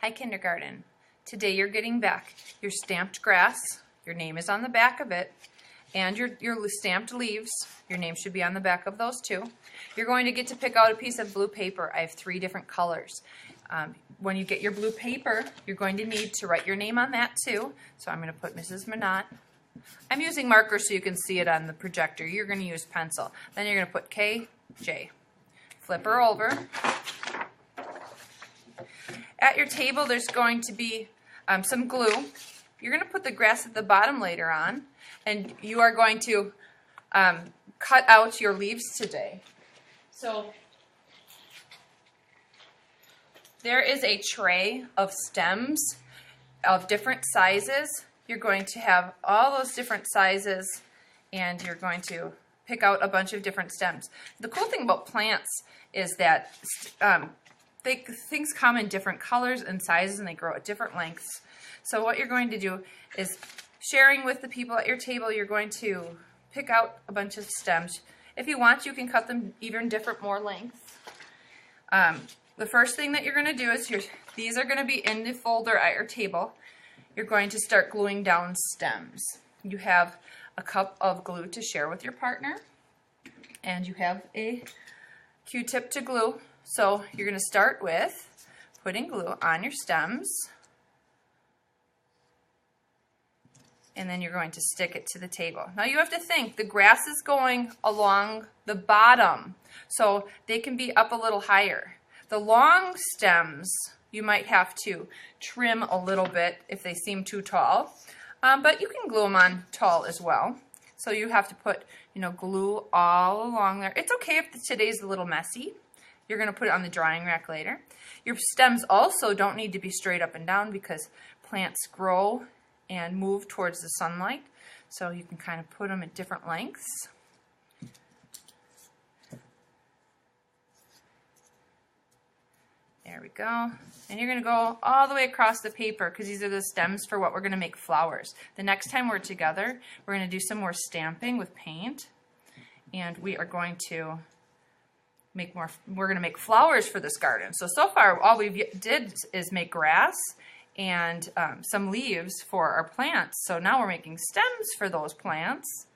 Hi kindergarten. Today you're getting back your stamped grass. Your name is on the back of it. And your stamped leaves. Your name should be on the back of those too. You're going to get to pick out a piece of blue paper. I have 3 different colors. When you get your blue paper, you're going to need to write your name on that too. So I'm going to put Mrs. Monnot. I'm using marker so you can see it on the projector. You're going to use pencil. Then you're going to put KJ. Flip her over. At your table, there's going to be some glue. You're going to put the grass at the bottom later on, and you are going to cut out your leaves today. So there is a tray of stems of different sizes. You're going to have all those different sizes, and you're going to pick out a bunch of different stems. The cool thing about plants is that things come in different colors and sizes, and they grow at different lengths. So what you're going to do is, sharing with the people at your table, you're going to pick out a bunch of stems. If you want, you can cut them even more lengths. The first thing that you're going to do is, these are going to be in the folder at your table. You're going to start gluing down stems. You have a cup of glue to share with your partner, and you have a Q-tip to glue. So you're going to start with putting glue on your stems, and then you're going to stick it to the table. Now you have to think, the grass is going along the bottom, so they can be up a little higher. The long stems, you might have to trim a little bit if they seem too tall, but you can glue them on tall as well. So you have to put, glue all along there. It's okay if today's a little messy. You're going to put it on the drying rack later. Your stems also don't need to be straight up and down, because plants grow and move towards the sunlight. So you can kind of put them at different lengths. There we go. And you're going to go all the way across the paper, because these are the stems for what we're going to make flowers. The next time we're together, we're going to do some more stamping with paint. And we are going to we're going to make flowers for this garden. So far all we did is make grass and some leaves for our plants. So now we're making stems for those plants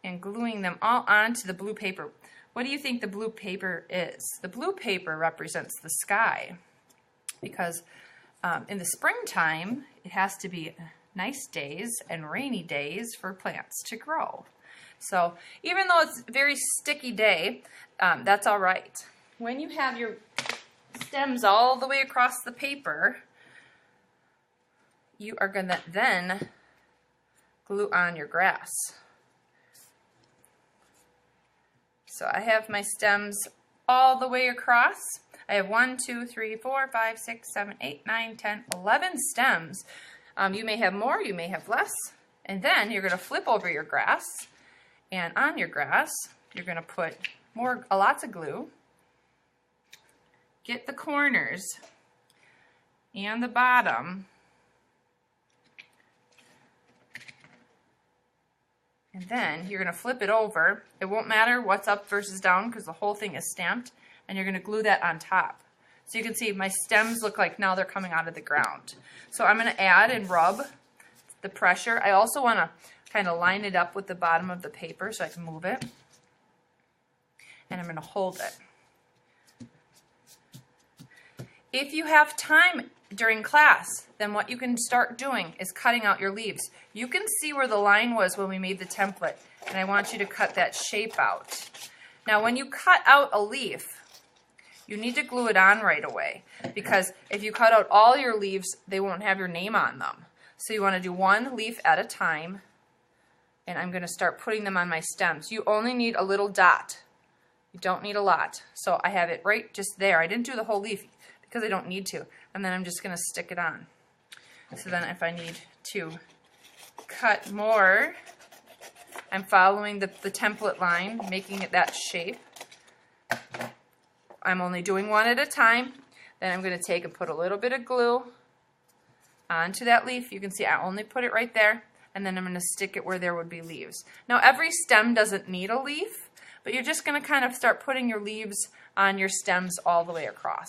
and gluing them all onto the blue paper. What do you think the blue paper is? The blue paper represents the sky, because in the springtime it has to be nice days and rainy days for plants to grow. So even though it's a very sticky day, that's all right. When you have your stems all the way across the paper, you are going to then glue on your grass. So I have my stems all the way across. I have 1, 2, 3, 4, 5, 6, 7, 8, 9, 10, 11 stems. You may have more, you may have less. And then you're going to flip over your grass. And on your grass, you're going to put lots of glue. Get the corners and the bottom. And then you're going to flip it over. It won't matter what's up versus down, because the whole thing is stamped. And you're going to glue that on top. So you can see my stems look like now they're coming out of the ground. So I'm going to add and rub the pressure. I also want to kind of line it up with the bottom of the paper so I can move it. And I'm going to hold it. If you have time during class, then what you can start doing is cutting out your leaves. You can see where the line was when we made the template, and I want you to cut that shape out. Now when you cut out a leaf, you need to glue it on right away, because if you cut out all your leaves, they won't have your name on them. So you want to do one leaf at a time. And I'm going to start putting them on my stems. You only need a little dot. You don't need a lot. So I have it right just there. I didn't do the whole leaf because I don't need to. And then I'm just going to stick it on. So then if I need to cut more, I'm following the template line, making it that shape. I'm only doing one at a time. Then I'm going to take and put a little bit of glue onto that leaf. You can see I only put it right there. And then I'm going to stick it where there would be leaves. Now every stem doesn't need a leaf, but you're just going to kind of start putting your leaves on your stems all the way across.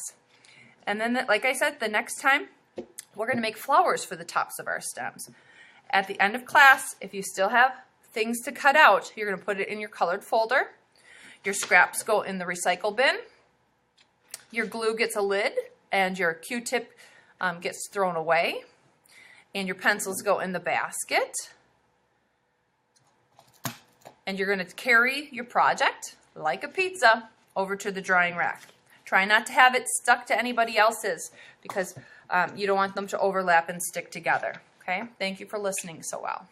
And then, like I said, the next time, we're going to make flowers for the tops of our stems. At the end of class, if you still have things to cut out, you're going to put it in your colored folder. Your scraps go in the recycle bin. Your glue gets a lid, and your Q-tip gets thrown away. And your pencils go in the basket. And you're going to carry your project, like a pizza, over to the drying rack. Try not to have it stuck to anybody else's because you don't want them to overlap and stick together. Okay? Thank you for listening so well.